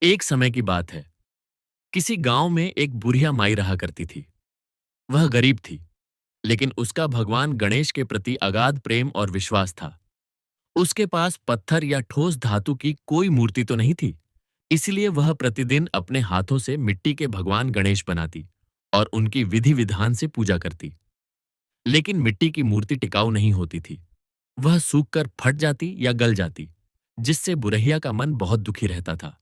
एक समय की बात है। किसी गांव में एक बुढ़िया माई रहा करती थी। वह गरीब थी, लेकिन उसका भगवान गणेश के प्रति अगाध प्रेम और विश्वास था। उसके पास पत्थर या ठोस धातु की कोई मूर्ति तो नहीं थी, इसलिए वह प्रतिदिन अपने हाथों से मिट्टी के भगवान गणेश बनाती और उनकी विधि विधान से पूजा करती। लेकिन मिट्टी की मूर्ति टिकाऊ नहीं होती थी। वह सूखकर फट जाती या गल जाती, जिससे बुढ़िया का मन बहुत दुखी रहता था।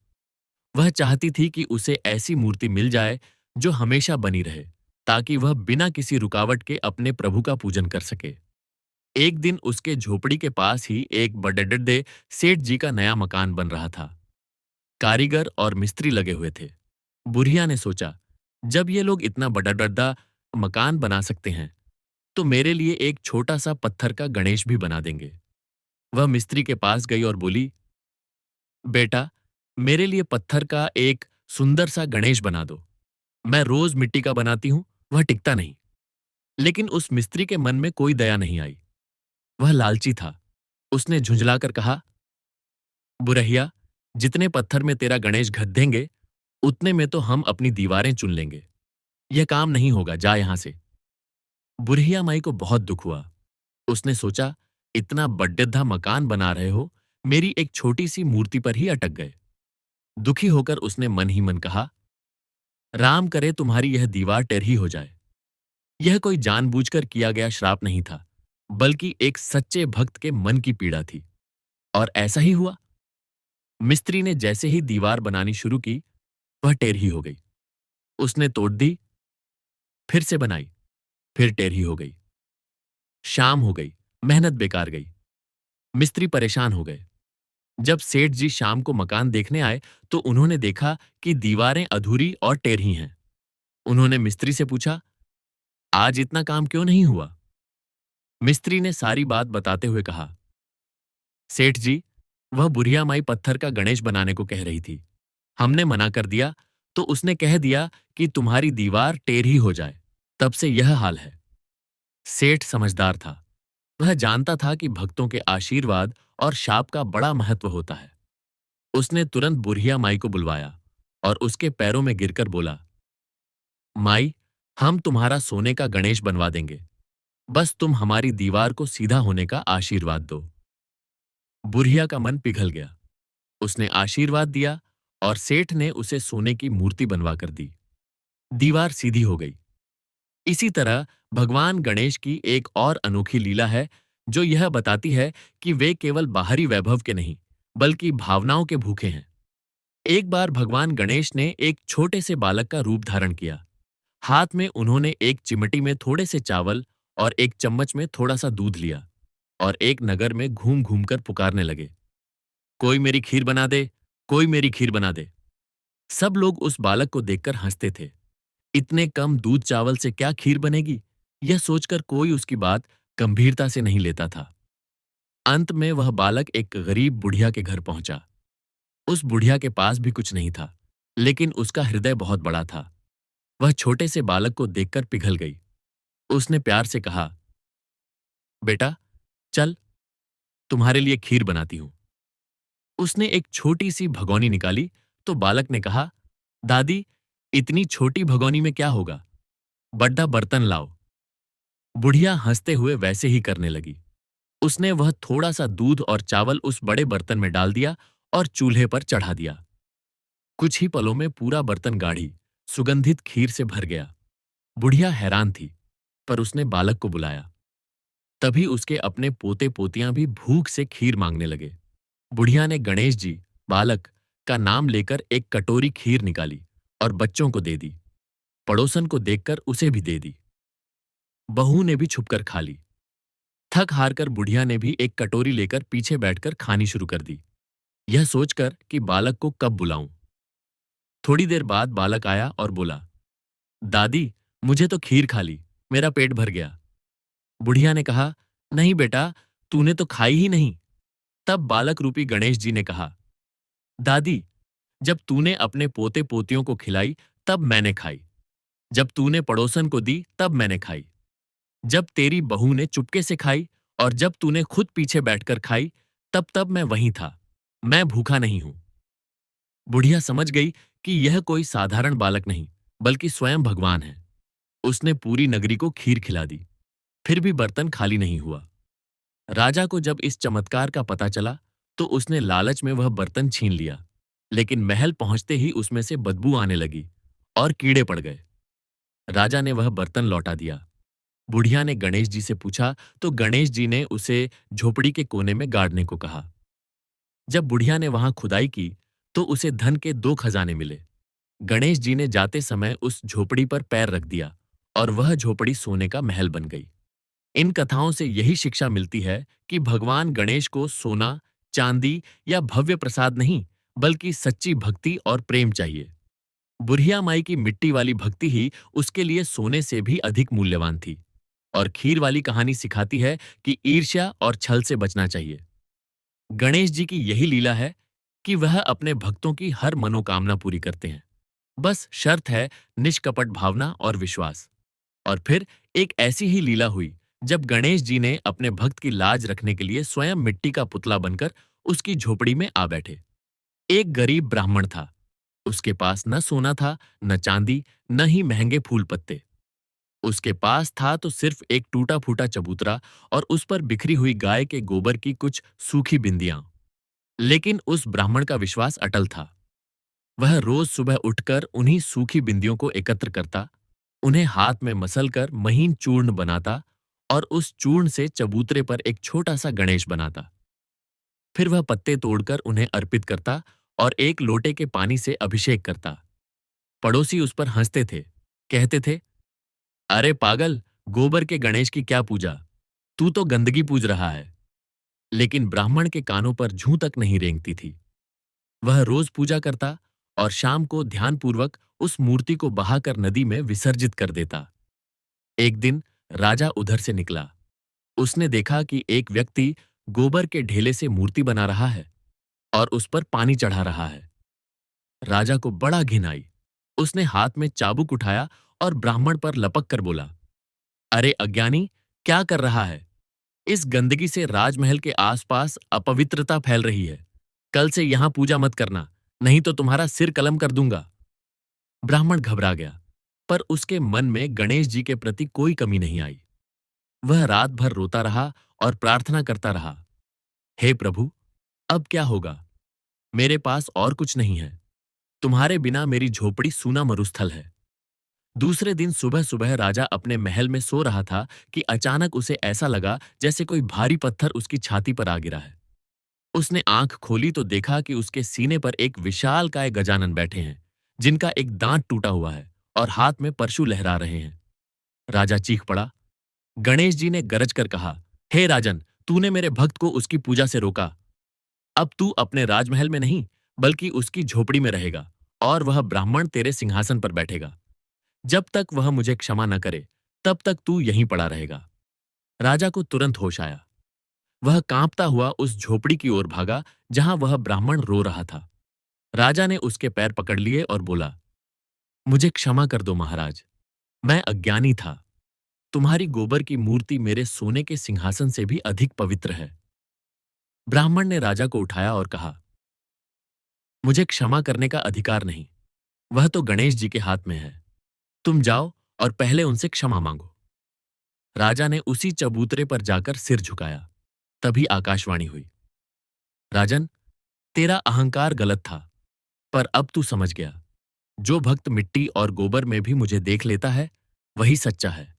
वह चाहती थी कि उसे ऐसी मूर्ति मिल जाए जो हमेशा बनी रहे, ताकि वह बिना किसी रुकावट के अपने प्रभु का पूजन कर सके। एक दिन उसके झोपड़ी के पास ही एक बड़े सेठ जी का नया मकान बन रहा था। कारीगर और मिस्त्री लगे हुए थे। बुढ़िया ने सोचा, जब ये लोग इतना बड़ा मकान बना सकते हैं, तो मेरे लिए एक छोटा सा पत्थर का गणेश भी बना देंगे। वह मिस्त्री के पास गई और बोली, बेटा, मेरे लिए पत्थर का एक सुंदर सा गणेश बना दो। मैं रोज मिट्टी का बनाती हूं, वह टिकता नहीं। लेकिन उस मिस्त्री के मन में कोई दया नहीं आई। वह लालची था। उसने झुंझलाकर कहा, बुरहिया, जितने पत्थर में तेरा गणेश घद्देंगे, उतने में तो हम अपनी दीवारें चुन लेंगे। यह काम नहीं होगा, जा यहां से। बुरहिया माई को बहुत दुख हुआ। उसने सोचा, इतना बड्डेदा मकान बना रहे हो, मेरी एक छोटी सी मूर्ति पर ही अटक गए। दुखी होकर उसने मन ही मन कहा, राम करे तुम्हारी यह दीवार टेढ़ी हो जाए। यह कोई जानबूझकर किया गया श्राप नहीं था, बल्कि एक सच्चे भक्त के मन की पीड़ा थी। और ऐसा ही हुआ। मिस्त्री ने जैसे ही दीवार बनानी शुरू की, वह टेढ़ी हो गई। उसने तोड़ दी, फिर से बनाई, फिर टेढ़ी हो गई। शाम हो गई, मेहनत बेकार गई। मिस्त्री परेशान हो गए। जब सेठ जी शाम को मकान देखने आए, तो उन्होंने देखा कि दीवारें अधूरी और टेढ़ी हैं। उन्होंने मिस्त्री से पूछा, आज इतना काम क्यों नहीं हुआ? मिस्त्री ने सारी बात बताते हुए कहा, सेठ जी, वह बुढ़िया माई पत्थर का गणेश बनाने को कह रही थी। हमने मना कर दिया, तो उसने कह दिया कि तुम्हारी दीवार टेढ़ी हो जाए। तब से यह हाल है। सेठ समझदार था। वह जानता था कि भक्तों के आशीर्वाद और शाप का बड़ा महत्व होता है। उसने तुरंत बुढ़िया माई को बुलवाया और उसके पैरों में गिरकर बोला, माई, हम तुम्हारा सोने का गणेश बनवा देंगे। बस तुम हमारी दीवार को सीधा होने का आशीर्वाद दो। बुढ़िया का मन पिघल गया। उसने आशीर्वाद दिया और सेठ ने उसे सोने की मूर्ति बनवा कर दी। दीवार सीधी हो गई। इसी तरह भगवान गणेश की एक और अनोखी लीला है, जो यह बताती है कि वे केवल बाहरी वैभव के नहीं, बल्कि भावनाओं के भूखे हैं। एक बार भगवान गणेश ने एक छोटे से बालक का रूप धारण किया। हाथ में उन्होंने एक चिमटी में थोड़े से चावल और एक चम्मच में थोड़ा सा दूध लिया और एक नगर में घूम घूम कर पुकारने लगे, कोई मेरी खीर बना दे, कोई मेरी खीर बना दे। सब लोग उस बालक को देखकर हंसते थे। इतने कम दूध चावल से क्या खीर बनेगी, यह सोचकर कोई उसकी बात गंभीरता से नहीं लेता था। अंत में वह बालक एक गरीब बुढ़िया के घर पहुंचा। उस बुढ़िया के पास भी कुछ नहीं था, लेकिन उसका हृदय बहुत बड़ा था। वह छोटे से बालक को देखकर पिघल गई। उसने प्यार से कहा, बेटा, चल, तुम्हारे लिए खीर बनाती हूं। उसने एक छोटी सी भगोनी निकाली, तो बालक ने कहा, दादी, इतनी छोटी भगोनी में क्या होगा, बड़ा बर्तन लाओ। बुढ़िया हंसते हुए वैसे ही करने लगी। उसने वह थोड़ा सा दूध और चावल उस बड़े बर्तन में डाल दिया और चूल्हे पर चढ़ा दिया। कुछ ही पलों में पूरा बर्तन गाढ़ी, सुगंधित खीर से भर गया। बुढ़िया हैरान थी, पर उसने बालक को बुलाया। तभी उसके अपने पोते पोतियां भी भूख से खीर मांगने लगे। बुढ़िया ने गणेश जी, बालक का नाम लेकर एक कटोरी खीर निकाली और बच्चों को दे दी। पड़ोसन को देखकर उसे भी दे दी। बहू ने भी छुपकर खा ली। थक हार कर बुढ़िया ने भी एक कटोरी लेकर पीछे बैठकर खानी शुरू कर दी, यह सोचकर कि बालक को कब बुलाऊं। थोड़ी देर बाद बालक आया और बोला, दादी, मुझे तो खीर खा ली, मेरा पेट भर गया। बुढ़िया ने कहा, नहीं बेटा, तूने तो खाई ही नहीं। तब बालक रूपी गणेश जी ने कहा, दादी, जब तूने अपने पोते पोतियों को खिलाई, तब मैंने खाई। जब तूने पड़ोसन को दी, तब मैंने खाई। जब तेरी बहू ने चुपके से खाई और जब तूने खुद पीछे बैठकर खाई, तब तब मैं वहीं था। मैं भूखा नहीं हूं। बुढ़िया समझ गई कि यह कोई साधारण बालक नहीं, बल्कि स्वयं भगवान है। उसने पूरी नगरी को खीर खिला दी, फिर भी बर्तन खाली नहीं हुआ। राजा को जब इस चमत्कार का पता चला, तो उसने लालच में वह बर्तन छीन लिया, लेकिन महल पहुंचते ही उसमें से बदबू आने लगी और कीड़े पड़ गए। राजा ने वह बर्तन लौटा दिया। बुढ़िया ने गणेश जी से पूछा, तो गणेश जी ने उसे झोपड़ी के कोने में गाड़ने को कहा। जब बुढ़िया ने वहां खुदाई की, तो उसे धन के 2 खजाने मिले। गणेश जी ने जाते समय उस झोपड़ी पर पैर रख दिया और वह झोपड़ी सोने का महल बन गई। इन कथाओं से यही शिक्षा मिलती है कि भगवान गणेश को सोना, चांदी या भव्य प्रसाद नहीं, बल्कि सच्ची भक्ति और प्रेम चाहिए। बुढ़िया माई की मिट्टी वाली भक्ति ही उसके लिए सोने से भी अधिक मूल्यवान थी। और खीर वाली कहानी सिखाती है कि ईर्ष्या और छल से बचना चाहिए। गणेश जी की यही लीला है कि वह अपने भक्तों की हर मनोकामना पूरी करते हैं। बस शर्त है निष्कपट भावना और विश्वास। और फिर एक ऐसी ही लीला हुई जब गणेश जी ने अपने भक्त की लाज रखने के लिए स्वयं मिट्टी का पुतला बनकर उसकी झोपड़ी में आ बैठे। एक गरीब ब्राह्मण था। उसके पास न सोना था, न चांदी, न ही महंगे फूल पत्ते। उसके पास था तो सिर्फ एक टूटा फूटा चबूतरा और उस पर बिखरी हुई गाय के गोबर की कुछ सूखी बिंदियां। लेकिन उस ब्राह्मण का विश्वास अटल था। वह रोज सुबह उठकर उन्हीं सूखी बिंदियों को एकत्र करता, उन्हें हाथ में मसलकर महीन चूर्ण बनाता और उस चूर्ण से चबूतरे पर एक छोटा सा गणेश बनाता। फिर वह पत्ते तोड़कर उन्हें अर्पित करता और एक लोटे के पानी से अभिषेक करता। पड़ोसी उस पर हंसते थे, कहते थे, अरे पागल, गोबर के गणेश की क्या पूजा, तू तो गंदगी पूज रहा है। लेकिन ब्राह्मण के कानों पर जूं तक नहीं रेंगती थी। वह रोज पूजा करता और शाम को ध्यानपूर्वक उस मूर्ति को बहाकर नदी में विसर्जित कर देता। एक दिन राजा उधर से निकला। उसने देखा कि एक व्यक्ति गोबर के ढेले से मूर्ति बना रहा है और उस पर पानी चढ़ा रहा है। राजा को बड़ा घिन आई। उसने हाथ में चाबुक उठाया और ब्राह्मण पर लपक कर बोला, अरे अज्ञानी, क्या कर रहा है? इस गंदगी से राजमहल के आसपास अपवित्रता फैल रही है। कल से यहां पूजा मत करना, नहीं तो तुम्हारा सिर कलम कर दूंगा। ब्राह्मण घबरा गया, पर उसके मन में गणेश जी के प्रति कोई कमी नहीं आई। वह रात भर रोता रहा और प्रार्थना करता रहा, हे प्रभु, अब क्या होगा? मेरे पास और कुछ नहीं है। तुम्हारे बिना मेरी झोपड़ी सूना मरुस्थल है। दूसरे दिन सुबह सुबह राजा अपने महल में सो रहा था कि अचानक उसे ऐसा लगा जैसे कोई भारी पत्थर उसकी छाती पर आ गिरा है। उसने आंख खोली तो देखा कि उसके सीने पर एक विशालकाय गजानन बैठे हैं, जिनका एक दांत टूटा हुआ है और हाथ में परशु लहरा रहे हैं। राजा चीख पड़ा। गणेश जी ने गरज कर कहा, हे राजन, तूने मेरे भक्त को उसकी पूजा से रोका। अब तू अपने राजमहल में नहीं, बल्कि उसकी झोपड़ी में रहेगा और वह ब्राह्मण तेरे सिंहासन पर बैठेगा। जब तक वह मुझे क्षमा न करे, तब तक तू यहीं पड़ा रहेगा। राजा को तुरंत होश आया। वह कांपता हुआ उस झोपड़ी की ओर भागा जहां वह ब्राह्मण रो रहा था। राजा ने उसके पैर पकड़ लिए और बोला, मुझे क्षमा कर दो महाराज, मैं अज्ञानी था। तुम्हारी गोबर की मूर्ति मेरे सोने के सिंहासन से भी अधिक पवित्र है। ब्राह्मण ने राजा को उठाया और कहा, मुझे क्षमा करने का अधिकार नहीं, वह तो गणेश जी के हाथ में है। तुम जाओ और पहले उनसे क्षमा मांगो। राजा ने उसी चबूतरे पर जाकर सिर झुकाया। तभी आकाशवाणी हुई, राजन, तेरा अहंकार गलत था, पर अब तू समझ गया। जो भक्त मिट्टी और गोबर में भी मुझे देख लेता है, वही सच्चा है।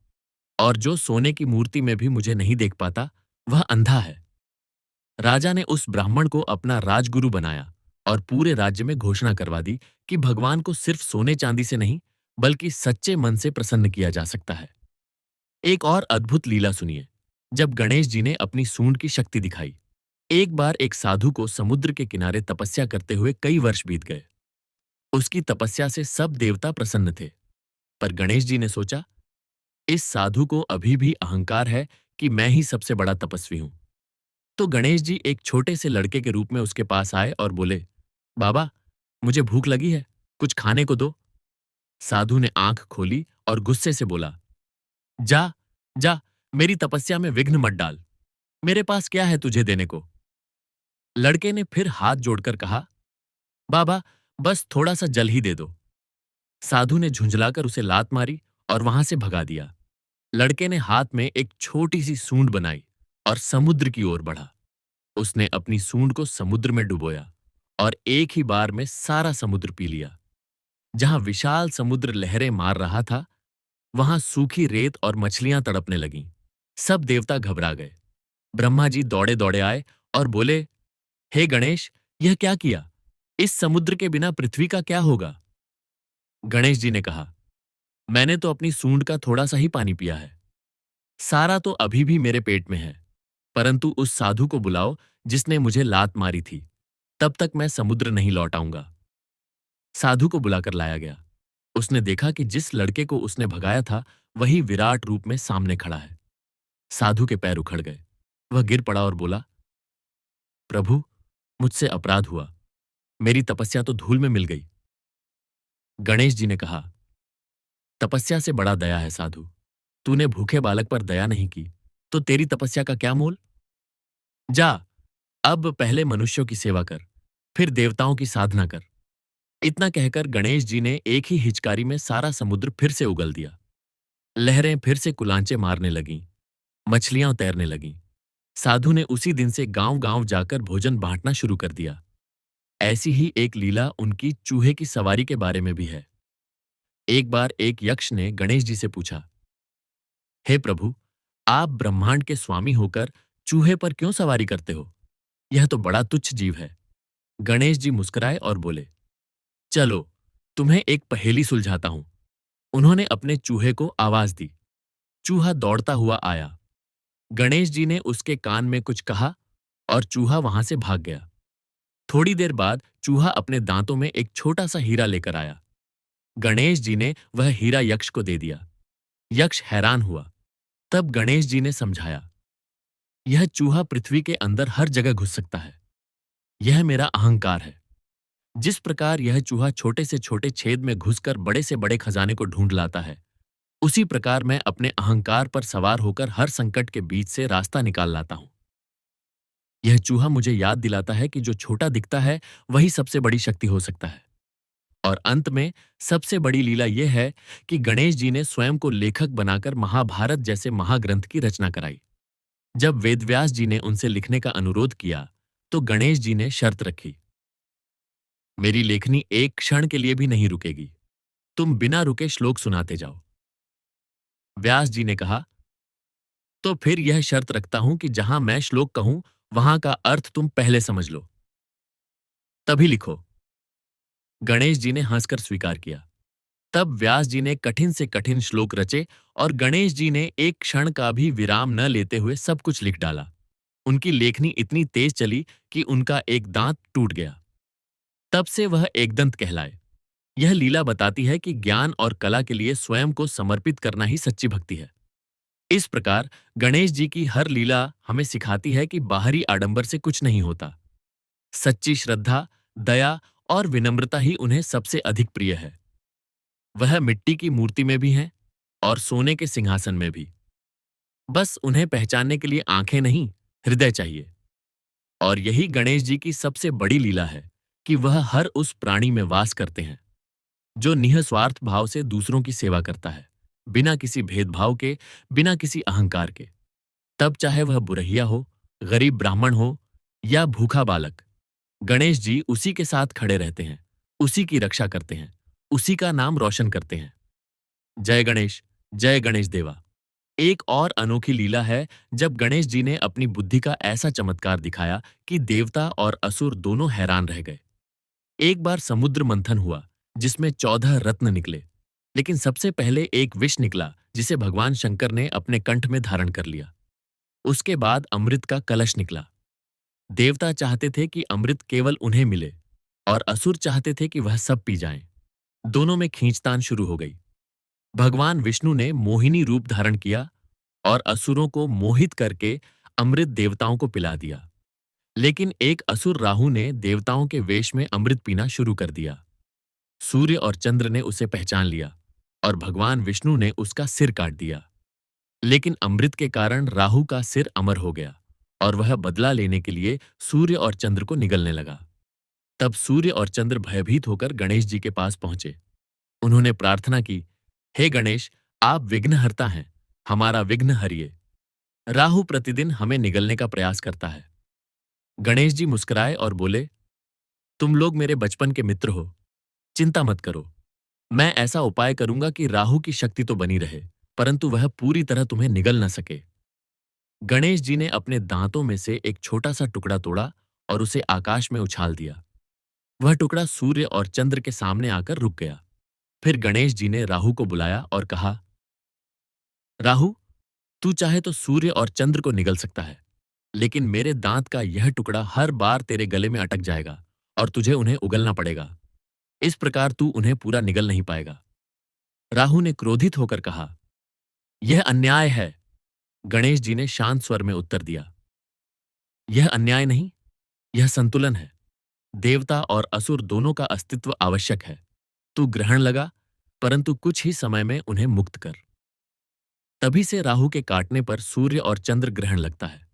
और जो सोने की मूर्ति में भी मुझे नहीं देख पाता, वह अंधा है। राजा ने उस ब्राह्मण को अपना राजगुरु बनाया और पूरे राज्य में घोषणा करवा दी कि भगवान को सिर्फ सोने चांदी से नहीं, बल्कि सच्चे मन से प्रसन्न किया जा सकता है। एक और अद्भुत लीला सुनिए। जब गणेश जी ने अपनी सूंड की शक्ति दिखाई। एक बार एक साधु को समुद्र के किनारे तपस्या करते हुए कई वर्ष बीत गए। उसकी तपस्या से सब देवता प्रसन्न थे, पर गणेश जी ने सोचा, इस साधु को अभी भी अहंकार है कि मैं ही सबसे बड़ा तपस्वी हूं। तो गणेश जी एक छोटे से लड़के के रूप में उसके पास आए और बोले, बाबा, मुझे भूख लगी है, कुछ खाने को दो। साधु ने आंख खोली और गुस्से से बोला, जा, जा, मेरी तपस्या में विघ्न मत डाल। मेरे पास क्या है तुझे देने को? लड़के ने फिर हाथ जोड़कर कहा, बाबा, बस थोड़ा सा जल ही दे दो। साधु ने झुंझलाकर उसे लात मारी और वहां से भगा दिया। लड़के ने हाथ में एक छोटी सी सूंड बनाई और समुद्र की ओर बढ़ा। उसने अपनी सूंड को समुद्र में डुबोया और एक ही बार में सारा समुद्र पी लिया। जहां विशाल समुद्र लहरें मार रहा था, वहां सूखी रेत और मछलियां तड़पने लगीं। सब देवता घबरा गए। ब्रह्मा जी दौड़े दौड़े आए और बोले, हे गणेश, यह क्या किया? इस समुद्र के बिना पृथ्वी का क्या होगा? गणेश जी ने कहा, मैंने तो अपनी सूंड का थोड़ा सा ही पानी पिया है। सारा तो अभी भी मेरे पेट में है। परंतु उस साधु को बुलाओ जिसने मुझे लात मारी थी। तब तक मैं समुद्र नहीं लौट आऊंगा। साधु को बुलाकर लाया गया। उसने देखा कि जिस लड़के को उसने भगाया था, वही विराट रूप में सामने खड़ा है। साधु के पैर उखड़ गए। वह गिर पड़ा और बोला, प्रभु, मुझसे अपराध हुआ। मेरी तपस्या तो धूल में मिल गई। गणेश जी ने कहा, तपस्या से बड़ा दया है साधु। तूने भूखे बालक पर दया नहीं की, तो तेरी तपस्या का क्या मोल? जा, अब पहले मनुष्यों की सेवा कर, फिर देवताओं की साधना कर। इतना कहकर गणेश जी ने एक ही हिचकारी में सारा समुद्र फिर से उगल दिया। लहरें फिर से कुलांचे मारने लगीं, मछलियां तैरने लगीं। साधु ने उसी दिन से गांव-गांव जाकर भोजन बांटना शुरू कर दिया। ऐसी ही एक लीला उनकी चूहे की सवारी के बारे में भी है। एक बार एक यक्ष ने गणेश जी से पूछा, हे प्रभु, आप ब्रह्मांड के स्वामी होकर चूहे पर क्यों सवारी करते हो? यह तो बड़ा तुच्छ जीव है। गणेश जी मुस्कुराए और बोले, चलो, तुम्हें एक पहेली सुलझाता हूं। उन्होंने अपने चूहे को आवाज दी। चूहा दौड़ता हुआ आया। गणेश जी ने उसके कान में कुछ कहा और चूहा वहां से भाग गया। थोड़ी देर बाद चूहा अपने दांतों में एक छोटा सा हीरा लेकर आया। गणेश जी ने वह हीरा यक्ष को दे दिया। यक्ष हैरान हुआ। तब गणेश जी ने समझाया, यह चूहा पृथ्वी के अंदर हर जगह घुस सकता है। यह मेरा अहंकार है। जिस प्रकार यह चूहा छोटे से छोटे छेद में घुसकर बड़े से बड़े खजाने को ढूंढ लाता है, उसी प्रकार मैं अपने अहंकार पर सवार होकर हर संकट के बीच से रास्ता निकाल लाता हूं। यह चूहा मुझे याद दिलाता है कि जो छोटा दिखता है, वही सबसे बड़ी शक्ति हो सकता है। और अंत में सबसे बड़ी लीला यह है कि गणेश जी ने स्वयं को लेखक बनाकर महाभारत जैसे महाग्रंथ की रचना कराई। जब वेदव्यास जी ने उनसे लिखने का अनुरोध किया, तो गणेश जी ने शर्त रखी, मेरी लेखनी एक क्षण के लिए भी नहीं रुकेगी। तुम बिना रुके श्लोक सुनाते जाओ। व्यास जी ने कहा, तो फिर यह शर्त रखता हूं कि जहां मैं श्लोक कहूं, वहां का अर्थ तुम पहले समझ लो, तभी लिखो। गणेश जी ने हंसकर स्वीकार किया। तब व्यास जी ने कठिन से कठिन श्लोक रचे और गणेश जी ने एक क्षण का भी विराम न लेते हुए सब कुछ लिख डाला। उनकी लेखनी इतनी तेज चली कि उनका एक दांत टूट गया। तब से वह एकदंत कहलाए। यह लीला बताती है कि ज्ञान और कला के लिए स्वयं को समर्पित करना ही सच्ची भक्ति है। इस प्रकार गणेश जी की हर लीला हमें सिखाती है कि बाहरी आडंबर से कुछ नहीं होता। सच्ची श्रद्धा, दया और विनम्रता ही उन्हें सबसे अधिक प्रिय है। वह मिट्टी की मूर्ति में भी हैं और सोने के सिंहासन में भी। बस उन्हें पहचानने के लिए आंखें नहीं, हृदय चाहिए। और यही गणेश जी की सबसे बड़ी लीला है कि वह हर उस प्राणी में वास करते हैं जो निःस्वार्थ भाव से दूसरों की सेवा करता है, बिना किसी भेदभाव के, बिना किसी अहंकार के। तब चाहे वह बुरहिया हो, गरीब ब्राह्मण हो या भूखा बालक, गणेश जी उसी के साथ खड़े रहते हैं, उसी की रक्षा करते हैं, उसी का नाम रोशन करते हैं। जय गणेश देवा। एक और अनोखी लीला है जब गणेश जी ने अपनी बुद्धि का ऐसा चमत्कार दिखाया कि देवता और असुर दोनों हैरान रह गए। एक बार समुद्र मंथन हुआ जिसमें 14 रत्न निकले, लेकिन सबसे पहले एक विष निकला जिसे भगवान शंकर ने अपने कंठ में धारण कर लिया। उसके बाद अमृत का कलश निकला। देवता चाहते थे कि अमृत केवल उन्हें मिले और असुर चाहते थे कि वह सब पी जाएं। दोनों में खींचतान शुरू हो गई। भगवान विष्णु ने मोहिनी रूप धारण किया और असुरों को मोहित करके अमृत देवताओं को पिला दिया। लेकिन एक असुर राहु ने देवताओं के वेश में अमृत पीना शुरू कर दिया। सूर्य और चंद्र ने उसे पहचान लिया और भगवान विष्णु ने उसका सिर काट दिया। लेकिन अमृत के कारण राहु का सिर अमर हो गया और वह बदला लेने के लिए सूर्य और चंद्र को निगलने लगा। तब सूर्य और चंद्र भयभीत होकर गणेश जी के पास पहुंचे। उन्होंने प्रार्थना की, हे गणेश, आप विघ्नहर्ता हैं, हमारा विघ्न हरिए। राहु प्रतिदिन हमें निगलने का प्रयास करता है। गणेश जी मुस्कुराए और बोले, तुम लोग मेरे बचपन के मित्र हो, चिंता मत करो। मैं ऐसा उपाय करूंगा कि राहु की शक्ति तो बनी रहे, परंतु वह पूरी तरह तुम्हें निगल न सके। गणेश जी ने अपने दांतों में से एक छोटा सा टुकड़ा तोड़ा और उसे आकाश में उछाल दिया। वह टुकड़ा सूर्य और चंद्र के सामने आकर रुक गया। फिर गणेश जी ने राहु को बुलाया और कहा, राहु, तू चाहे तो सूर्य और चंद्र को निगल सकता है, लेकिन मेरे दांत का यह टुकड़ा हर बार तेरे गले में अटक जाएगा और तुझे उन्हें उगलना पड़ेगा। इस प्रकार तू उन्हें पूरा निगल नहीं पाएगा। राहु ने क्रोधित होकर कहा, यह अन्याय है। गणेश जी ने शांत स्वर में उत्तर दिया, यह अन्याय नहीं, यह संतुलन है। देवता और असुर दोनों का अस्तित्व आवश्यक है। तू ग्रहण लगा, परंतु कुछ ही समय में उन्हें मुक्त कर। तभी से राहु के काटने पर सूर्य और चंद्र ग्रहण लगता है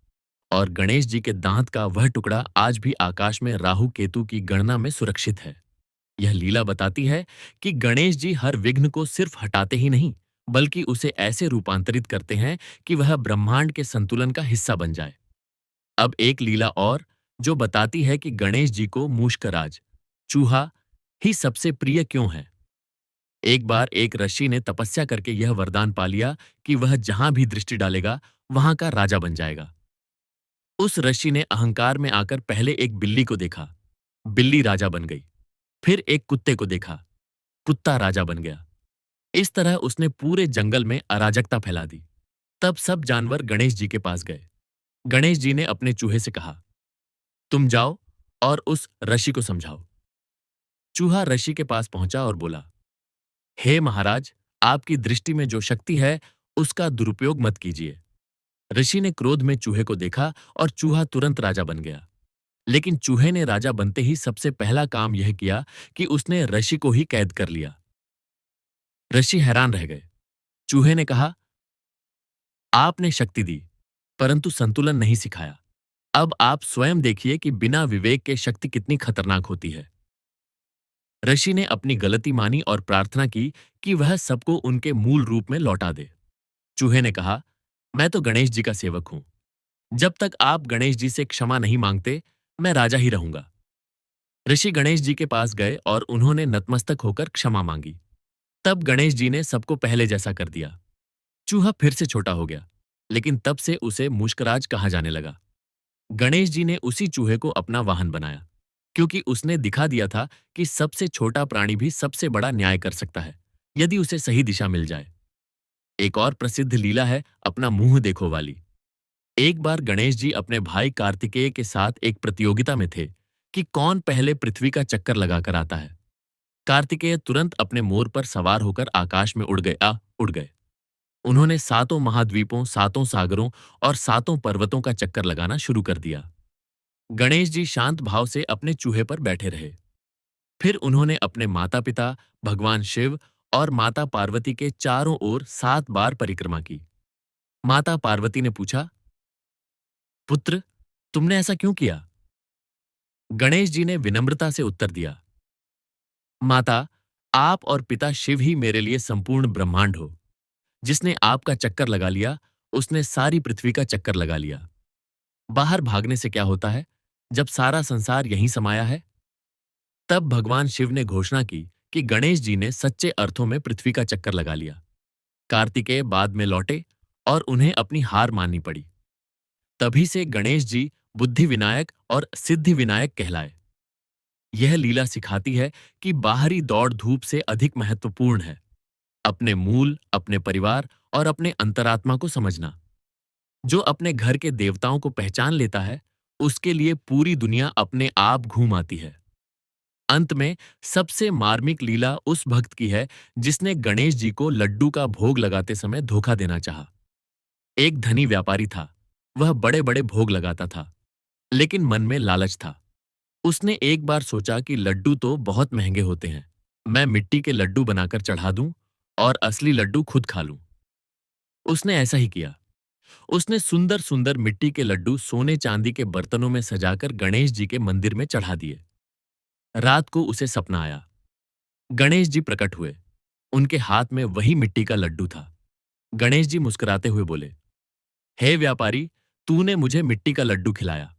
और गणेश जी के दांत का वह टुकड़ा आज भी आकाश में राहु केतु की गणना में सुरक्षित है। यह लीला बताती है कि गणेश जी हर विघ्न को सिर्फ हटाते ही नहीं, बल्कि उसे ऐसे रूपांतरित करते हैं कि वह ब्रह्मांड के संतुलन का हिस्सा बन जाए। अब एक लीला और, जो बताती है कि गणेश जी को मूषकराज, चूहा, ही सबसे प्रिय क्यों है। एक बार एक ऋषि ने तपस्या करके यह वरदान पा लिया कि वह जहां भी दृष्टि डालेगा वहां का राजा बन जाएगा। उस ऋषि ने अहंकार में आकर पहले एक बिल्ली को देखा, बिल्ली राजा बन गई। फिर एक कुत्ते को देखा, कुत्ता राजा बन गया। इस तरह उसने पूरे जंगल में अराजकता फैला दी। तब सब जानवर गणेश जी के पास गए। गणेश जी ने अपने चूहे से कहा, तुम जाओ और उस ऋषि को समझाओ। चूहा ऋषि के पास पहुंचा और बोला, हे महाराज, आपकी दृष्टि में जो शक्ति है उसका दुरुपयोग मत कीजिए। ऋषि ने क्रोध में चूहे को देखा और चूहा तुरंत राजा बन गया। लेकिन चूहे ने राजा बनते ही सबसे पहला काम यह किया कि उसने ऋषि को ही कैद कर लिया। ऋषि हैरान रह गए। चूहे ने कहा, आपने शक्ति दी, परंतु संतुलन नहीं सिखाया। अब आप स्वयं देखिए कि बिना विवेक के शक्ति कितनी खतरनाक होती है। ऋषि ने अपनी गलती मानी और प्रार्थना की कि वह सबको उनके मूल रूप में लौटा दे। चूहे ने कहा, मैं तो गणेश जी का सेवक हूं। जब तक आप गणेश जी से क्षमा नहीं मांगते, मैं राजा ही रहूंगा। ऋषि गणेश जी के पास गए और उन्होंने नतमस्तक होकर क्षमा मांगी। तब गणेश जी ने सबको पहले जैसा कर दिया। चूहा फिर से छोटा हो गया, लेकिन तब से उसे मुश्कराज कहा जाने लगा। गणेश जी ने उसी चूहे को अपना वाहन बनाया, क्योंकि उसने दिखा दिया था कि सबसे छोटा प्राणी भी सबसे बड़ा न्याय कर सकता है, यदि उसे सही दिशा मिल जाए। एक और प्रसिद्ध लीला है अपना मुंह देखो वाली। एक बार गणेश जी अपने भाई कार्तिकेय के साथ एक प्रतियोगिता में थे कि कौन पहले पृथ्वी का चक्कर लगाकर आता है। कार्तिकेय तुरंत अपने मोर पर सवार होकर आकाश में उड़ गए। उन्होंने सातों महाद्वीपों, सातों सागरों और सातों पर्वतों का चक्कर लगाना शुरू कर दिया। गणेश जी शांत भाव से अपने चूहे पर बैठे रहे। फिर उन्होंने अपने माता पिता, भगवान शिव और माता पार्वती के चारों ओर 7 बार परिक्रमा की। माता पार्वती ने पूछा, पुत्र, तुमने ऐसा क्यों किया? गणेश जी ने विनम्रता से उत्तर दिया, माता, आप और पिता शिव ही मेरे लिए संपूर्ण ब्रह्मांड हो। जिसने आपका चक्कर लगा लिया, उसने सारी पृथ्वी का चक्कर लगा लिया। बाहर भागने से क्या होता है, जब सारा संसार यहीं समाया है। तब भगवान शिव ने घोषणा की कि गणेश जी ने सच्चे अर्थों में पृथ्वी का चक्कर लगा लिया। कार्तिकेय बाद में लौटे और उन्हें अपनी हार माननी पड़ी। तभी से गणेश जी बुद्धि विनायक और सिद्धि विनायक कहलाए। यह लीला सिखाती है कि बाहरी दौड़ धूप से अधिक महत्वपूर्ण है अपने मूल, अपने परिवार और अपने अंतरात्मा को समझना। जो अपने घर के देवताओं को पहचान लेता है, उसके लिए पूरी दुनिया अपने आप घूम आती है। अंत में सबसे मार्मिक लीला उस भक्त की है जिसने गणेश जी को लड्डू का भोग लगाते समय धोखा देना चाहा। एक धनी व्यापारी था। वह बड़े बड़े भोग लगाता था, लेकिन मन में लालच था। उसने एक बार सोचा कि लड्डू तो बहुत महंगे होते हैं, मैं मिट्टी के लड्डू बनाकर चढ़ा दूं और असली लड्डू खुद खा लूं। उसने ऐसा ही किया। उसने सुंदर सुंदर मिट्टी के लड्डू सोने चांदी के बर्तनों में सजाकर गणेश जी के मंदिर में चढ़ा दिए। रात को उसे सपना आया। गणेश जी प्रकट हुए। उनके हाथ में वही मिट्टी का लड्डू था। गणेश जी मुस्कुराते हुए बोले, हे व्यापारी, तूने मुझे मिट्टी का लड्डू खिलाया,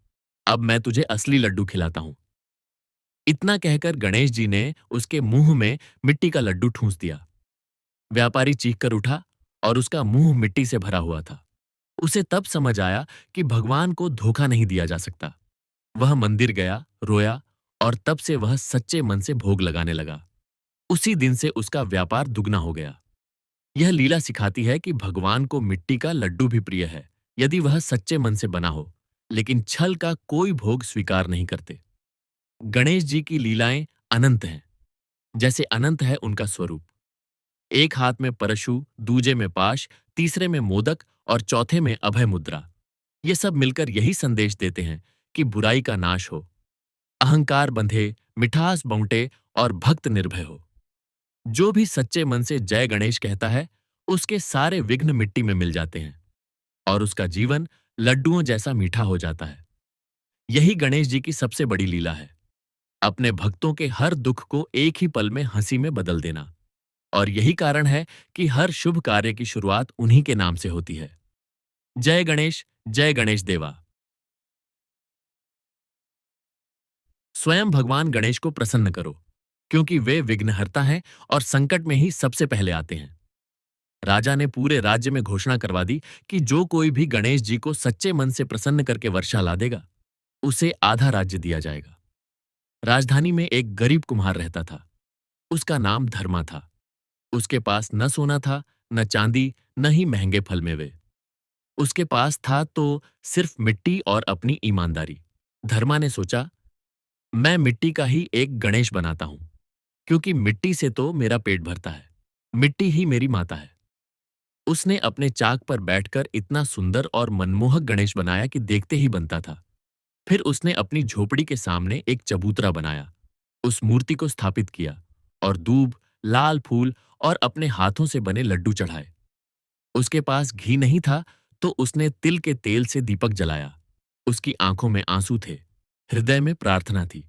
अब मैं तुझे असली लड्डू खिलाता हूं। इतना कहकर गणेश जी ने उसके मुंह में मिट्टी का लड्डू ठूंस दिया। व्यापारी चीखकर उठा और उसका मुंह मिट्टी से भरा हुआ था। उसे तब समझ आया कि भगवान को धोखा नहीं दिया जा सकता। वह मंदिर गया, रोया, और तब से वह सच्चे मन से भोग लगाने लगा। उसी दिन से उसका व्यापार दुगना हो गया। यह लीला सिखाती है कि भगवान को मिट्टी का लड्डू भी प्रिय है, यदि वह सच्चे मन से बना हो, लेकिन छल का कोई भोग स्वीकार नहीं करते। गणेश जी की लीलाएं अनंत हैं, जैसे अनंत है उनका स्वरूप। एक हाथ में परशु, दूजे में पाश, तीसरे में मोदक और चौथे में अभय मुद्रा। ये सब मिलकर यही संदेश देते हैं कि बुराई का नाश हो, अहंकार बंधे, मिठास बौंटे और भक्त निर्भय हो। जो भी सच्चे मन से जय गणेश कहता है, उसके सारे विघ्न मिट्टी में मिल जाते हैं और उसका जीवन लड्डुओं जैसा मीठा हो जाता है। यही गणेश जी की सबसे बड़ी लीला है, अपने भक्तों के हर दुख को एक ही पल में हंसी में बदल देना। और यही कारण है कि हर शुभ कार्य की शुरुआत उन्हीं के नाम से होती है। जय गणेश देवा। स्वयं भगवान गणेश को प्रसन्न करो, क्योंकि वे विघ्नहर्ता हैं और संकट में ही सबसे पहले आते हैं। राजा ने पूरे राज्य में घोषणा करवा दी कि जो कोई भी गणेश जी को सच्चे मन से प्रसन्न करके वर्षा ला देगा, उसे आधा राज्य दिया जाएगा। राजधानी में एक गरीब कुम्हार रहता था। उसका नाम धर्मा था। उसके पास न सोना था, न चांदी, न ही महंगे फल मेवे। उसके पास था तो सिर्फ मिट्टी और अपनी ईमानदारी। धर्मा ने सोचा, मैं मिट्टी का ही एक गणेश बनाता हूं, क्योंकि मिट्टी से तो मेरा पेट भरता है, मिट्टी ही मेरी माता है। उसने अपने चाक पर बैठकर इतना सुंदर और मनमोहक गणेश बनाया कि देखते ही बनता था। फिर उसने अपनी झोपड़ी के सामने एक चबूतरा बनाया, उस मूर्ति को स्थापित किया और दूब, लाल फूल और अपने हाथों से बने लड्डू चढ़ाए। उसके पास घी नहीं था, तो उसने तिल के तेल से दीपक जलाया। उसकी आंखों में आंसू थे, हृदय में प्रार्थना थी।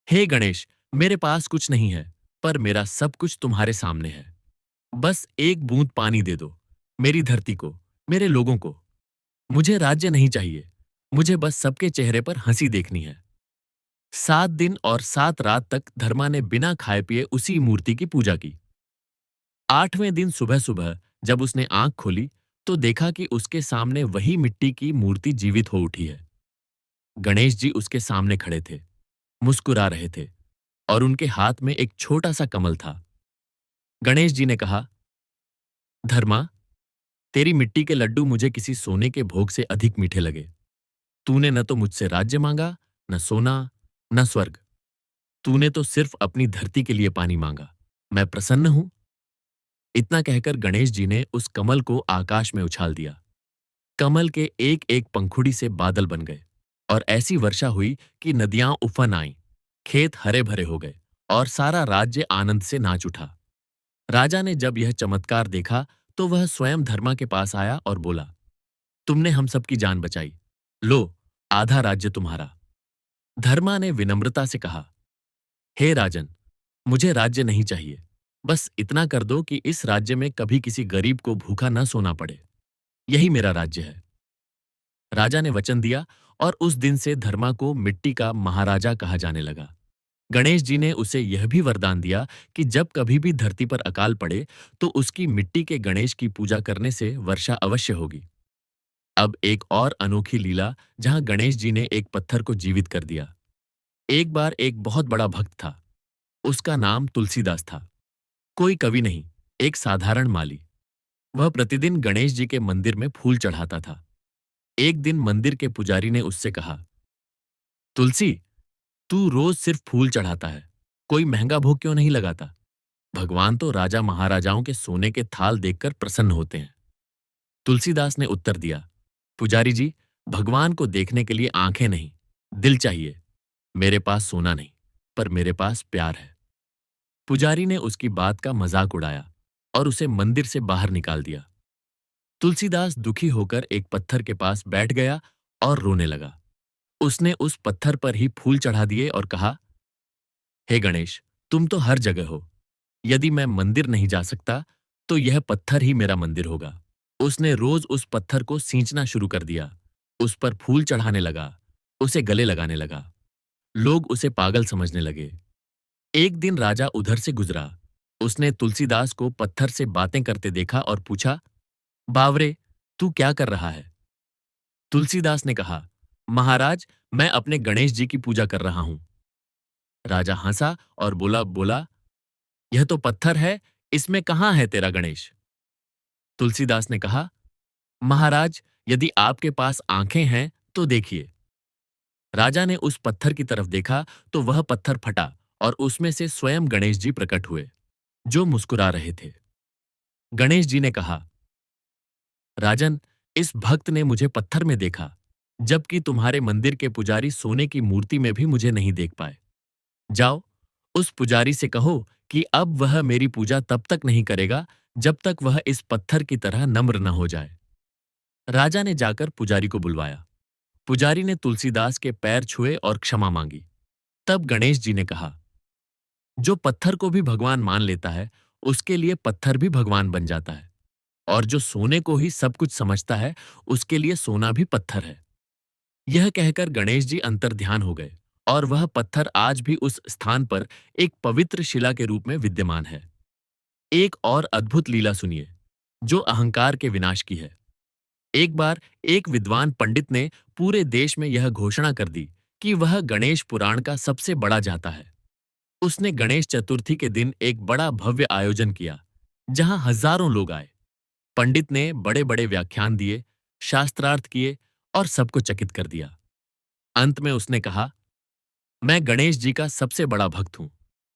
हे गणेश, मेरे पास कुछ नहीं है, पर मेरा सब कुछ तुम्हारे सामने है। बस एक बूंद पानी दे दो, मेरी धरती को, मेरे लोगों को। मुझे राज्य नहीं चाहिए, मुझे बस सबके चेहरे पर हंसी देखनी है। 7 दिन और 7 रात तक धर्मा ने बिना खाए पिए उसी मूर्ति की पूजा की। 8वें दिन सुबह सुबह जब उसने आंख खोली, तो देखा कि उसके सामने वही मिट्टी की मूर्ति जीवित हो उठी है। गणेश जी उसके सामने खड़े थे, मुस्कुरा रहे थे, और उनके हाथ में एक छोटा सा कमल था। गणेश जी ने कहा, धर्मा, तेरी मिट्टी के लड्डू मुझे किसी सोने के भोग से अधिक मीठे लगे। तूने न तो मुझसे राज्य मांगा, न सोना, न स्वर्ग। तूने तो सिर्फ अपनी धरती के लिए पानी मांगा। मैं प्रसन्न हूं। इतना कहकर गणेश जी ने उस कमल को आकाश में उछाल दिया। कमल के एक एक पंखुड़ी से बादल बन गए और ऐसी वर्षा हुई कि नदियां उफन आईं, खेत हरे भरे हो गए और सारा राज्य आनंद से नाच उठा। राजा ने जब यह चमत्कार देखा, तो वह स्वयं धर्मा के पास आया और बोला, तुमने हम सबकी जान बचाई। लो, आधा राज्य तुम्हारा। धर्मा ने विनम्रता से कहा, हे राजन, मुझे राज्य नहीं चाहिए। बस इतना कर दो कि इस राज्य में कभी किसी गरीब को भूखा न सोना पड़े। यही मेरा राज्य है। राजा ने वचन दिया और उस दिन से धर्मा को मिट्टी का महाराजा कहा जाने लगा। गणेश जी ने उसे यह भी वरदान दिया कि जब कभी भी धरती पर अकाल पड़े, तो उसकी मिट्टी के गणेश की पूजा करने से वर्षा अवश्य होगी। अब एक और अनोखी लीला, जहां गणेश जी ने एक पत्थर को जीवित कर दिया। एक बार एक बहुत बड़ा भक्त था। उसका नाम तुलसीदास था। कोई कवि नहीं, एक साधारण माली। वह प्रतिदिन गणेश जी के मंदिर में फूल चढ़ाता था। एक दिन मंदिर के पुजारी ने उससे कहा, तुलसी, तू रोज सिर्फ फूल चढ़ाता है, कोई महंगा भोग क्यों नहीं लगाता? भगवान तो राजा महाराजाओं के सोने के थाल देखकर प्रसन्न होते हैं। तुलसीदास ने उत्तर दिया, पुजारी जी, भगवान को देखने के लिए आंखें नहीं, दिल चाहिए। मेरे पास सोना नहीं, पर मेरे पास प्यार है। पुजारी ने उसकी बात का मजाक उड़ाया और उसे मंदिर से बाहर निकाल दिया। तुलसीदास दुखी होकर एक पत्थर के पास बैठ गया और रोने लगा। उसने उस पत्थर पर ही फूल चढ़ा दिए और कहा, हे गणेश, तुम तो हर जगह हो। यदि मैं मंदिर नहीं जा सकता, तो यह पत्थर ही मेरा मंदिर होगा। उसने रोज उस पत्थर को सींचना शुरू कर दिया, उस पर फूल चढ़ाने लगा, उसे गले लगाने लगा। लोग उसे पागल समझने लगे। एक दिन राजा उधर से गुजरा। उसने तुलसीदास को पत्थर से बातें करते देखा और पूछा, बावरे, तू क्या कर रहा है? तुलसीदास ने कहा, महाराज, मैं अपने गणेश जी की पूजा कर रहा हूं। राजा हंसा और बोला बोला यह तो पत्थर है, इसमें कहां है तेरा गणेश? तुलसीदास ने कहा, महाराज, यदि आपके पास आंखें हैं तो देखिए। राजा ने उस पत्थर की तरफ देखा तो वह पत्थर फटा और उसमें से स्वयं गणेश जी प्रकट हुए, जो मुस्कुरा रहे थे। गणेश जी ने कहा, राजन, इस भक्त ने मुझे पत्थर में देखा, जबकि तुम्हारे मंदिर के पुजारी सोने की मूर्ति में भी मुझे नहीं देख पाए। जाओ, उस पुजारी से कहो कि अब वह मेरी पूजा तब तक नहीं करेगा जब तक वह इस पत्थर की तरह नम्र न हो जाए। राजा ने जाकर पुजारी को बुलवाया। पुजारी ने तुलसीदास के पैर छुए और क्षमा मांगी। तब गणेश जी ने कहा, जो पत्थर को भी भगवान मान लेता है, उसके लिए पत्थर भी भगवान बन जाता है। और जो सोने को ही सब कुछ समझता है, उसके लिए सोना भी पत्थर है। यह कहकर गणेश जी अंतर्ध्यान हो गए और वह पत्थर आज भी उस स्थान पर एक पवित्र शिला के रूप में विद्यमान है। एक और अद्भुत लीला सुनिए, जो अहंकार के विनाश की है। एक बार एक विद्वान पंडित ने पूरे देश में यह घोषणा कर दी कि वह गणेश पुराण का सबसे बड़ा जाता है। उसने गणेश चतुर्थी के दिन एक बड़ा भव्य आयोजन किया, जहां हजारों लोग आए। पंडित ने बड़े बड़े व्याख्यान दिए, शास्त्रार्थ किए और सबको चकित कर दिया। अंत में उसने कहा, मैं गणेश जी का सबसे बड़ा भक्त हूं।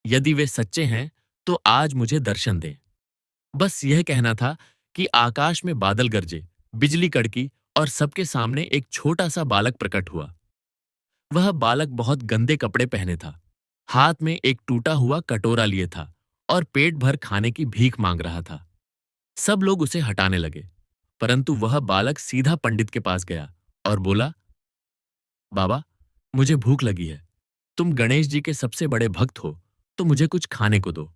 यदि वे सच्चे हैं तो आज मुझे दर्शन दें। बस यह कहना था कि आकाश में बादल गरजे, बिजली कड़की और सबके सामने एक छोटा सा बालक प्रकट हुआ। वह बालक बहुत गंदे कपड़े पहने था, हाथ में एक टूटा हुआ कटोरा लिए था और पेट भर खाने की भीख मांग रहा था। सब लोग उसे हटाने लगे, परंतु वह बालक सीधा पंडित के पास गया और बोला, बाबा, मुझे भूख लगी है। तुम गणेश जी के सबसे बड़े भक्त हो, तो मुझे कुछ खाने को दो।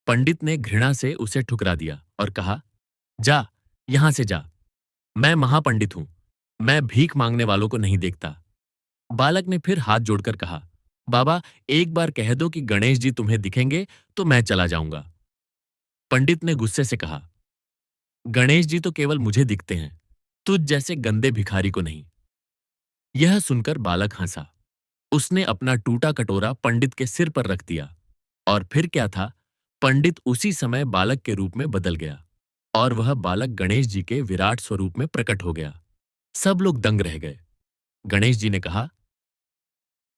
पंडित ने घृणा से उसे ठुकरा दिया और कहा, जा, यहां से जा। मैं महापंडित हूं, मैं भीख मांगने वालों को नहीं देखता। बालक ने फिर हाथ जोड़कर कहा, बाबा, एक बार कह दो कि गणेश जी तुम्हें दिखेंगे तो मैं चला जाऊंगा। पंडित ने गुस्से से कहा, गणेश जी तो केवल मुझे दिखते हैं, तुझ जैसे गंदे भिखारी को नहीं। यह सुनकर बालक हंसा। उसने अपना टूटा कटोरा पंडित के सिर पर रख दिया और फिर क्या था, पंडित उसी समय बालक के रूप में बदल गया और वह बालक गणेश जी के विराट स्वरूप में प्रकट हो गया। सब लोग दंग रह गए। गणेश जी ने कहा,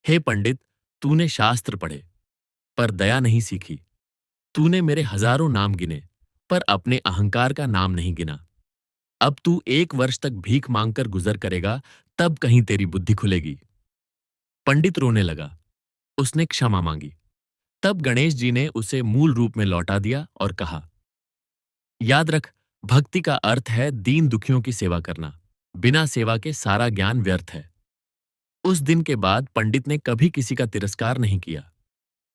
हे पंडित, तूने शास्त्र पढ़े पर दया नहीं सीखी। तूने मेरे हजारों नाम गिने पर अपने अहंकार का नाम नहीं गिना। अब तू 1 वर्ष तक भीख मांगकर गुजर करेगा, तब कहीं तेरी बुद्धि खुलेगी। पंडित रोने लगा। उसने क्षमा मांगी। तब गणेश जी ने उसे मूल रूप में लौटा दिया और कहा, याद रख, भक्ति का अर्थ है दीन दुखियों की सेवा करना। बिना सेवा के सारा ज्ञान व्यर्थ है। उस दिन के बाद पंडित ने कभी किसी का तिरस्कार नहीं किया।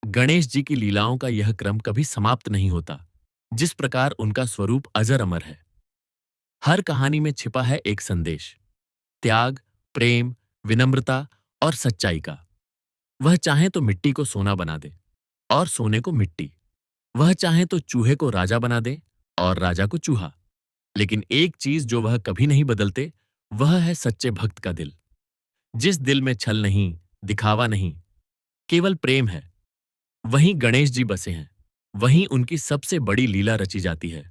गणेश जी की लीलाओं का यह क्रम कभी समाप्त नहीं होता, जिस प्रकार उनका स्वरूप अजर अमर है। हर कहानी में छिपा है एक संदेश, त्याग, प्रेम, विनम्रता और सच्चाई का। वह चाहे तो मिट्टी को सोना बना दे और सोने को मिट्टी। वह चाहे तो चूहे को राजा बना दे और राजा को चूहा। लेकिन एक चीज जो वह कभी नहीं बदलते, वह है सच्चे भक्त का दिल। जिस दिल में छल नहीं, दिखावा नहीं, केवल प्रेम है, वहीं गणेश जी बसे हैं। वहीं उनकी सबसे बड़ी लीला रची जाती है।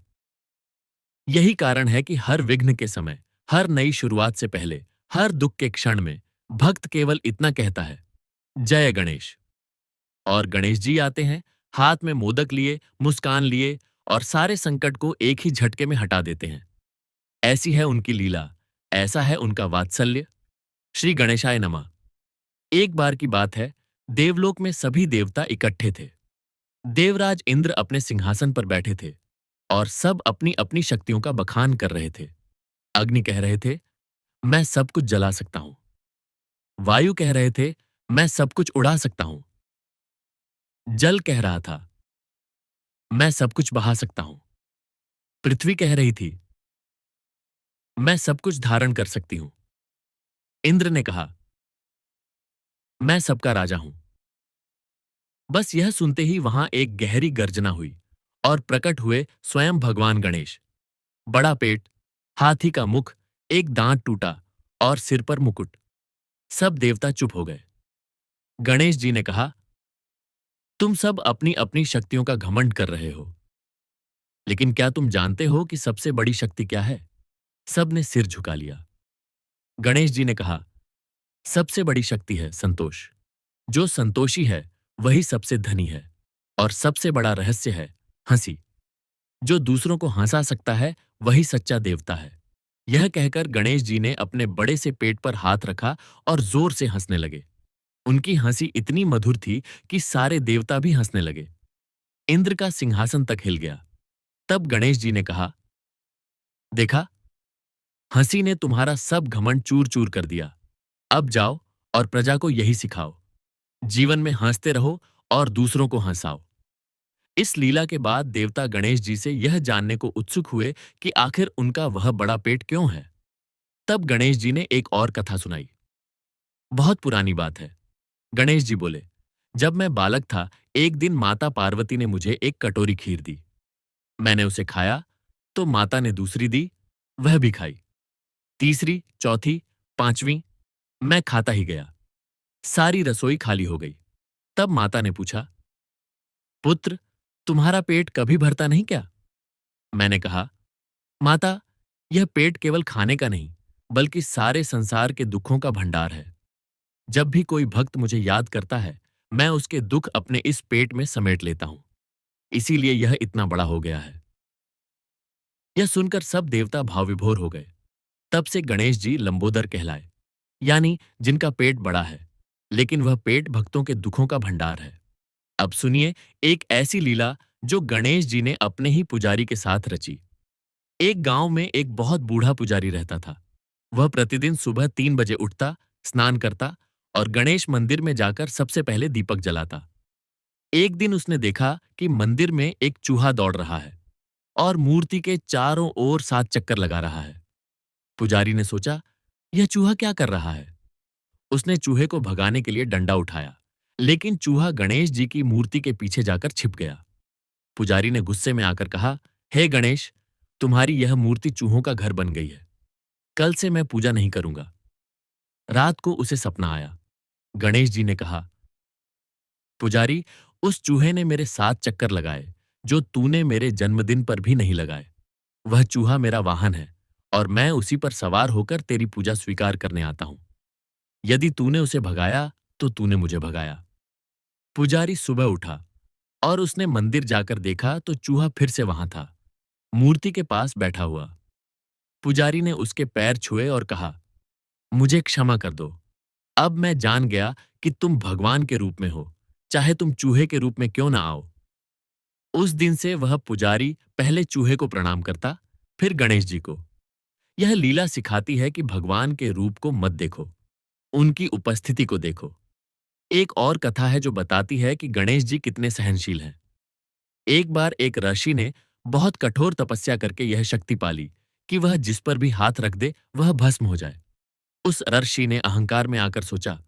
यही कारण है कि हर विघ्न के समय, हर नई शुरुआत से पहले, हर दुख के क्षण में भक्त केवल इतना कहता है, जय गणेश। और गणेश जी आते हैं, हाथ में मोदक लिए, मुस्कान लिए और सारे संकट को एक ही झटके में हटा देते हैं। ऐसी है उनकी लीला, ऐसा है उनका वात्सल्य। श्री गणेशाय नमः। एक बार की बात है, देवलोक में सभी देवता इकट्ठे थे। देवराज इंद्र अपने सिंहासन पर बैठे थे और सब अपनी अपनी शक्तियों का बखान कर रहे थे। अग्नि कह रहे थे, मैं सब कुछ जला सकता हूं। वायु कह रहे थे, मैं सब कुछ उड़ा सकता हूं। जल कह रहा था, मैं सब कुछ बहा सकता हूं। पृथ्वी कह रही थी, मैं सब कुछ धारण कर सकती हूं। इंद्र ने कहा, मैं सबका राजा हूं। बस यह सुनते ही वहां एक गहरी गर्जना हुई और प्रकट हुए स्वयं भगवान गणेश। बड़ा पेट, हाथी का मुख, एक दांत टूटा और सिर पर मुकुट। सब देवता चुप हो गए। गणेश जी ने कहा, तुम सब अपनी अपनी शक्तियों का घमंड कर रहे हो, लेकिन क्या तुम जानते हो कि सबसे बड़ी शक्ति क्या है? सब ने सिर झुका लिया। गणेश जी ने कहा, सबसे बड़ी शक्ति है संतोष। जो संतोषी है वही सबसे धनी है। और सबसे बड़ा रहस्य है हंसी। जो दूसरों को हंसा सकता है वही सच्चा देवता है। यह कहकर गणेश जी ने अपने बड़े से पेट पर हाथ रखा और जोर से हंसने लगे। उनकी हंसी इतनी मधुर थी कि सारे देवता भी हंसने लगे। इंद्र का सिंहासन तक हिल गया। तब गणेश जी ने कहा, देखा, हंसी ने तुम्हारा सब घमंड चूर चूर कर दिया। अब जाओ और प्रजा को यही सिखाओ, जीवन में हंसते रहो और दूसरों को हंसाओ। इस लीला के बाद देवता गणेश जी से यह जानने को उत्सुक हुए कि आखिर उनका वह बड़ा पेट क्यों है। तब गणेश जी ने एक और कथा सुनाई। बहुत पुरानी बात है। गणेश जी बोले, जब मैं बालक था, एक दिन माता पार्वती ने मुझे एक कटोरी खीर दी। मैंने उसे खाया तो माता ने दूसरी दी, वह भी खाई। तीसरी, चौथी, पांचवी, मैं खाता ही गया। सारी रसोई खाली हो गई। तब माता ने पूछा, पुत्र, तुम्हारा पेट कभी भरता नहीं क्या? मैंने कहा, माता, यह पेट केवल खाने का नहीं, बल्कि सारे संसार के दुखों का भंडार है। जब भी कोई भक्त मुझे याद करता है, मैं उसके दुख अपने इस पेट में समेट लेता हूं। इसीलिए यह इतना बड़ा हो गया है। यह सुनकर सब देवता भावविभोर हो गए। तब से गणेश जी लंबोदर कहलाए, यानी जिनका पेट बड़ा है, लेकिन वह पेट भक्तों के दुखों का भंडार है। अब सुनिए एक ऐसी लीला जो गणेश जी ने अपने ही पुजारी के साथ रची। एक गांव में एक बहुत बूढ़ा पुजारी रहता था। वह प्रतिदिन सुबह 3 बजे उठता, स्नान करता और गणेश मंदिर में जाकर सबसे पहले दीपक जलाता। एक दिन उसने देखा कि मंदिर में एक चूहा दौड़ रहा है और मूर्ति के चारों ओर 7 चक्कर लगा रहा है। पुजारी ने सोचा, यह चूहा क्या कर रहा है? उसने चूहे को भगाने के लिए डंडा उठाया, लेकिन चूहा गणेश जी की मूर्ति के पीछे जाकर छिप गया। पुजारी ने गुस्से में आकर कहा, हे गणेश, तुम्हारी यह मूर्ति चूहों का घर बन गई है। कल से मैं पूजा नहीं करूंगा। रात को उसे सपना आया। गणेश जी ने कहा, पुजारी, उस चूहे ने मेरे 7 चक्कर लगाए, जो तूने मेरे जन्मदिन पर भी नहीं लगाए। वह चूहा मेरा वाहन है और मैं उसी पर सवार होकर तेरी पूजा स्वीकार करने आता हूं। यदि तूने उसे भगाया तो तूने मुझे भगाया। पुजारी सुबह उठा और उसने मंदिर जाकर देखा तो चूहा फिर से वहां था, मूर्ति के पास बैठा हुआ। पुजारी ने उसके पैर छुए और कहा, मुझे क्षमा कर दो। अब मैं जान गया कि तुम भगवान के रूप में हो, चाहे तुम चूहे के रूप में क्यों ना आओ। उस दिन से वह पुजारी पहले चूहे को प्रणाम करता, फिर गणेश जी को। यह लीला सिखाती है कि भगवान के रूप को मत देखो, उनकी उपस्थिति को देखो। एक और कथा है जो बताती है कि गणेश जी कितने सहनशील हैं। एक बार एक ऋषि ने बहुत कठोर तपस्या करके यह शक्ति पाली कि वह जिस पर भी हाथ रख दे वह भस्म हो जाए। उस ऋषि ने अहंकार में आकर सोचा,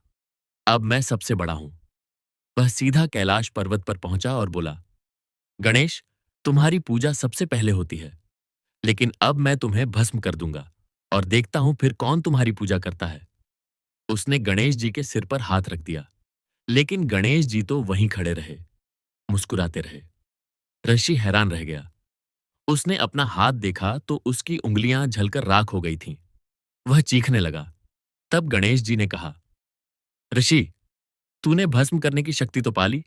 अब मैं सबसे बड़ा हूं। वह सीधा कैलाश पर्वत पर पहुंचा और बोला, गणेश, तुम्हारी पूजा सबसे पहले होती है, लेकिन अब मैं तुम्हें भस्म कर दूंगा और देखता हूं फिर कौन तुम्हारी पूजा करता है। उसने गणेश जी के सिर पर हाथ रख दिया, लेकिन गणेश जी तो वहीं खड़े रहे, मुस्कुराते रहे। ऋषि हैरान रह गया। उसने अपना हाथ देखा तो उसकी उंगलियां झलकर राख हो गई थीं। वह चीखने लगा। तब गणेश जी ने कहा, ऋषि, तूने भस्म करने की शक्ति तो पाली,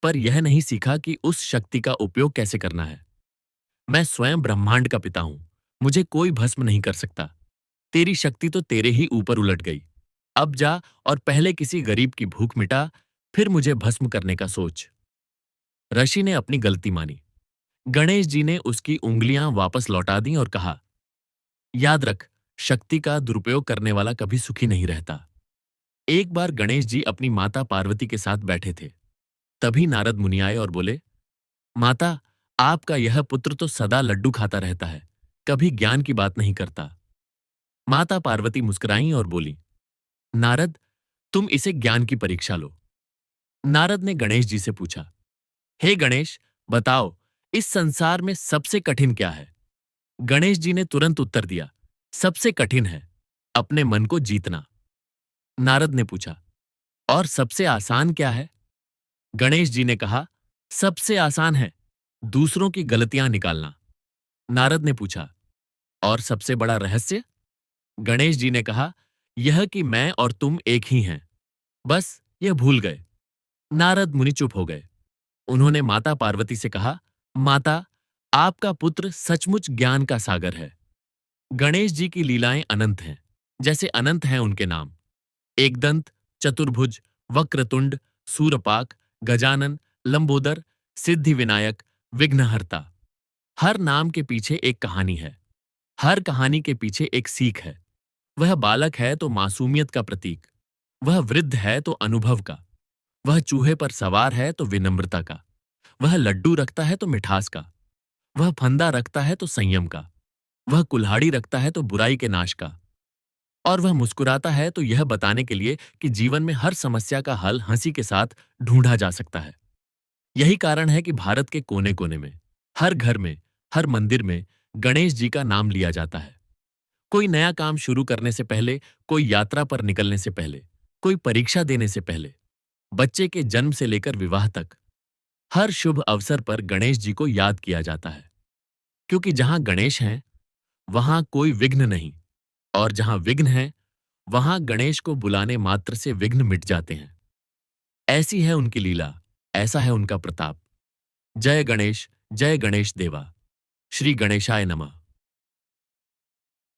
पर यह नहीं सीखा कि उस शक्ति का उपयोग कैसे करना है। मैं स्वयं ब्रह्मांड का पिता हूं, मुझे कोई भस्म नहीं कर सकता। तेरी शक्ति तो तेरे ही ऊपर उलट गई। अब जा और पहले किसी गरीब की भूख मिटा, फिर मुझे भस्म करने का सोच। ऋषि ने अपनी गलती मानी। गणेश जी ने उसकी उंगलियां वापस लौटा दी और कहा, याद रख, शक्ति का दुरुपयोग करने वाला कभी सुखी नहीं रहता। एक बार गणेश जी अपनी माता पार्वती के साथ बैठे थे। तभी नारद मुनि आए और बोले, माता, आपका यह पुत्र तो सदा लड्डू खाता रहता है, कभी ज्ञान की बात नहीं करता। माता पार्वती मुस्कुराईं और बोली, नारद, तुम इसे ज्ञान की परीक्षा लो। नारद ने गणेश जी से पूछा, हे गणेश, बताओ, इस संसार में सबसे कठिन क्या है? गणेश जी ने तुरंत उत्तर दिया, सबसे कठिन है अपने मन को जीतना। नारद ने पूछा, और सबसे आसान क्या है? गणेश जी ने कहा, सबसे आसान है दूसरों की गलतियां निकालना। नारद ने पूछा, और सबसे बड़ा रहस्य? गणेश जी ने कहा, यह कि मैं और तुम एक ही हैं। बस यह भूल गए। नारद मुनि चुप हो गए। उन्होंने माता पार्वती से कहा, माता, आपका पुत्र सचमुच ज्ञान का सागर है। गणेश जी की लीलाएं अनंत हैं, जैसे अनंत हैं उनके नाम। एकदंत, चतुर्भुज, वक्रतुंड, सूरपाक, गजानन, लंबोदर, सिद्धिविनायक, विघ्नहर्ता। हर नाम के पीछे एक कहानी है। हर कहानी के पीछे एक सीख है। वह बालक है तो मासूमियत का प्रतीक, वह वृद्ध है तो अनुभव का, वह चूहे पर सवार है तो विनम्रता का, वह लड्डू रखता है तो मिठास का, वह फंदा रखता है तो संयम का, वह कुल्हाड़ी रखता है तो बुराई के नाश का, और वह मुस्कुराता है तो यह बताने के लिए कि जीवन में हर समस्या का हल हंसी के साथ ढूंढा जा सकता है। यही कारण है कि भारत के कोने कोने में, हर घर में, हर मंदिर में गणेश जी का नाम लिया जाता है। कोई नया काम शुरू करने से पहले, कोई यात्रा पर निकलने से पहले, कोई परीक्षा देने से पहले, बच्चे के जन्म से लेकर विवाह तक, हर शुभ अवसर पर गणेश जी को याद किया जाता है। क्योंकि जहां गणेश हैं, वहां कोई विघ्न नहीं, और जहां विघ्न है, वहां गणेश को बुलाने मात्र से विघ्न मिट जाते हैं। ऐसी है उनकी लीला, ऐसा है उनका प्रताप। जय गणेश देवा। श्री गणेशाय नमः।